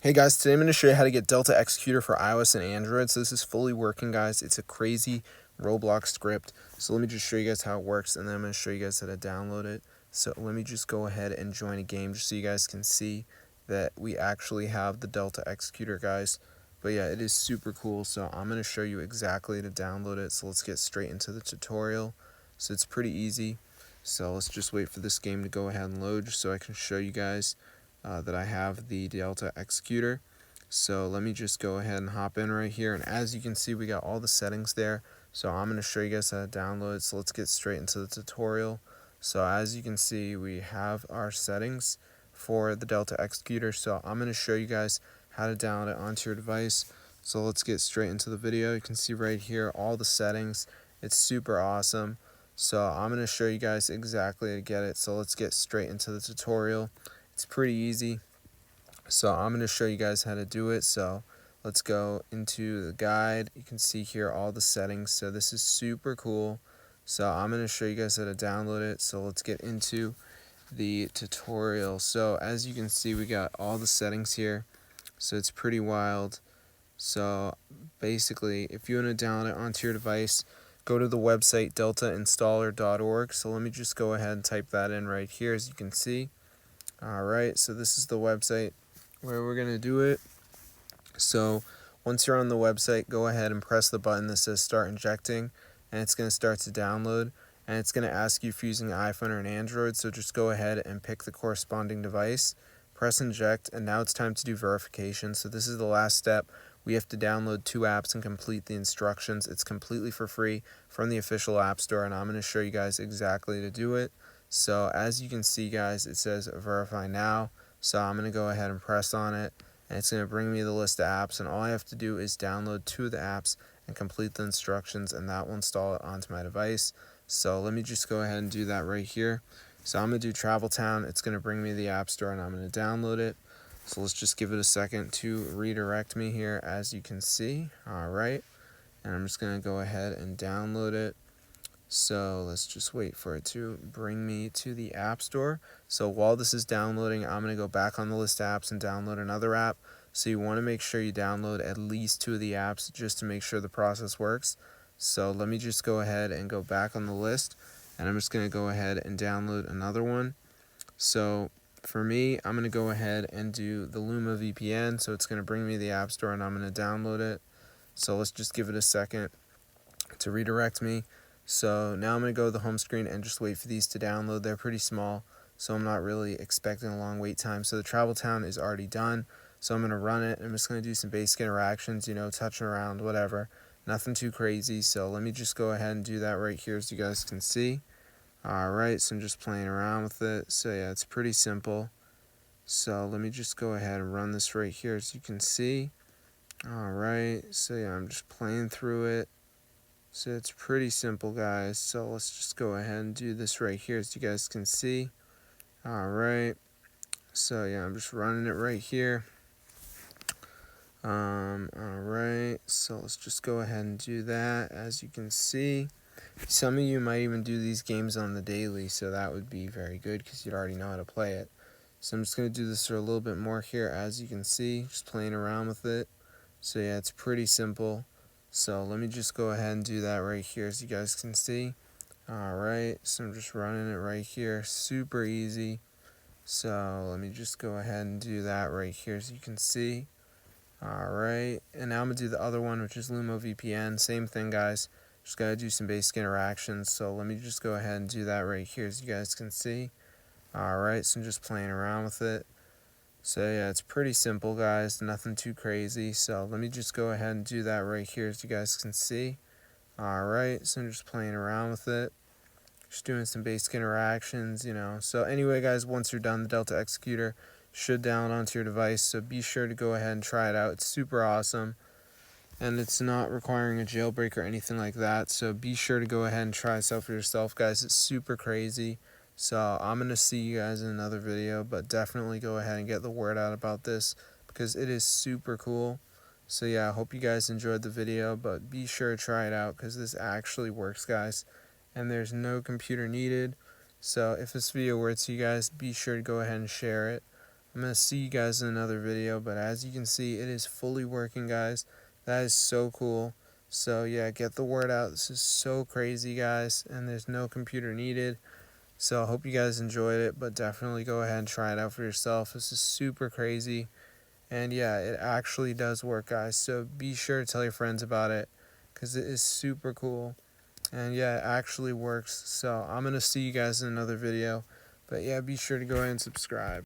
Hey guys, today I'm going to show you how to get Delta Executor for iOS and Android. So this is fully working, guys. It's a crazy Roblox script. So let me just show you guys how it works, and then I'm going to show you guys how to download it. So let me just go ahead and join a game just so you guys can see that we actually have the Delta Executor, guys. But yeah, it is super cool. So I'm going to show you exactly how to download it. So let's get straight into the tutorial. So it's pretty easy. So let's just wait for this game to go ahead and load just so I can show you guys that I have the Delta Executor. So let me just go ahead and hop in right here, and as you can see, we got all the settings there. So I'm going to show you guys how to download it. So let's get straight into the tutorial. So as you can see, we have our settings for the Delta Executor. So I'm going to show you guys how to download it onto your device. So let's get straight into the video. You can see right here all the settings. It's super awesome. So I'm going to show you guys exactly how to get it. So let's get straight into the tutorial. It's pretty easy. So I'm going to show you guys how to do it. So let's go into the guide. You can see here all the settings. So this is super cool. So I'm going to show you guys how to download it. So let's get into the tutorial. So as you can see, we got all the settings here. So it's pretty wild. So basically, if you want to download it onto your device, go to the website deltainstaller.org. So let me just go ahead and type that in right here, as you can see. Alright, so this is the website where we're going to do it. So once you're on the website, go ahead and press the button that says start injecting, and it's going to start to download, and it's going to ask you if you're using an iPhone or an Android. So just go ahead and pick the corresponding device, press inject, and now it's time to do verification. So this is the last step. We have to download 2 apps and complete the instructions. It's completely for free from the official App Store, and I'm going to show you guys exactly to do it. So as you can see, guys, it says verify now. So I'm going to go ahead and press on it, and it's going to bring me the list of apps, and all I have to do is download 2 of the apps and complete the instructions, and that will install it onto my device. So let me just go ahead and do that right here. So I'm going to do Travel Town. It's going to bring me the App Store, and I'm going to download it. So let's just give it a second to redirect me here, as you can see. Alright, and I'm just going to go ahead and download it. So let's just wait for it to bring me to the App Store. So while this is downloading, I'm going to go back on the list of apps and download another app. So you want to make sure you download at least 2 of the apps just to make sure the process works. So let me just go ahead and go back on the list, and I'm just going to go ahead and download another one. So for me, I'm going to go ahead and do the Luma VPN. So it's going to bring me to the App Store, and I'm going to download it. So let's just give it a second to redirect me. So now I'm going to go to the home screen and just wait for these to download. They're pretty small, so I'm not really expecting a long wait time. So the Travel Town is already done, so I'm going to run it. I'm just going to do some basic interactions, touching around, whatever. Nothing too crazy, so let me just go ahead and do that right here, as you guys can see. Alright, so I'm just playing around with it. So yeah, it's pretty simple. So let me just go ahead and run this right here, as you can see. Alright, so yeah, I'm just playing through it. So it's pretty simple, guys. So let's just go ahead and do this right here, as you guys can see. Alright, so yeah, I'm just running it right here. Alright, so let's just go ahead and do that. As you can see, some of you might even do these games on the daily, so that would be very good because you'd already know how to play it. So I'm just going to do this for a little bit more here, as you can see, just playing around with it. So yeah, it's pretty simple. So let me just go ahead and do that right here, as you guys can see. Alright, so I'm just running it right here, super easy. So let me just go ahead and do that right here, as you can see. Alright, and now I'm going to do the other one, which is Luma VPN. Same thing, guys, just got to do some basic interactions. So let me just go ahead and do that right here, as you guys can see. Alright, so I'm just playing around with it. So yeah, it's pretty simple, guys, nothing too crazy. So let me just go ahead and do that right here, as you guys can see. Alright, so I'm just playing around with it, just doing some basic interactions, So anyway, guys, once you're done, the Delta Executor should download onto your device, so be sure to go ahead and try it out. It's super awesome, and it's not requiring a jailbreak or anything like that, so be sure to go ahead and try this out for yourself, guys. It's super crazy. So I'm going to see you guys in another video, but definitely go ahead and get the word out about this because it is super cool. So yeah, I hope you guys enjoyed the video, but be sure to try it out because this actually works, guys, and there's no computer needed. So if this video works to you guys, be sure to go ahead and share it. I'm going to see you guys in another video, but as you can see, it is fully working, guys. That is so cool. So yeah, get the word out. This is so crazy, guys, and there's no computer needed. So I hope you guys enjoyed it, but definitely go ahead and try it out for yourself. This is super crazy. And yeah, it actually does work, guys. So be sure to tell your friends about it because it is super cool. And yeah, it actually works. So I'm going to see you guys in another video. But yeah, be sure to go ahead and subscribe.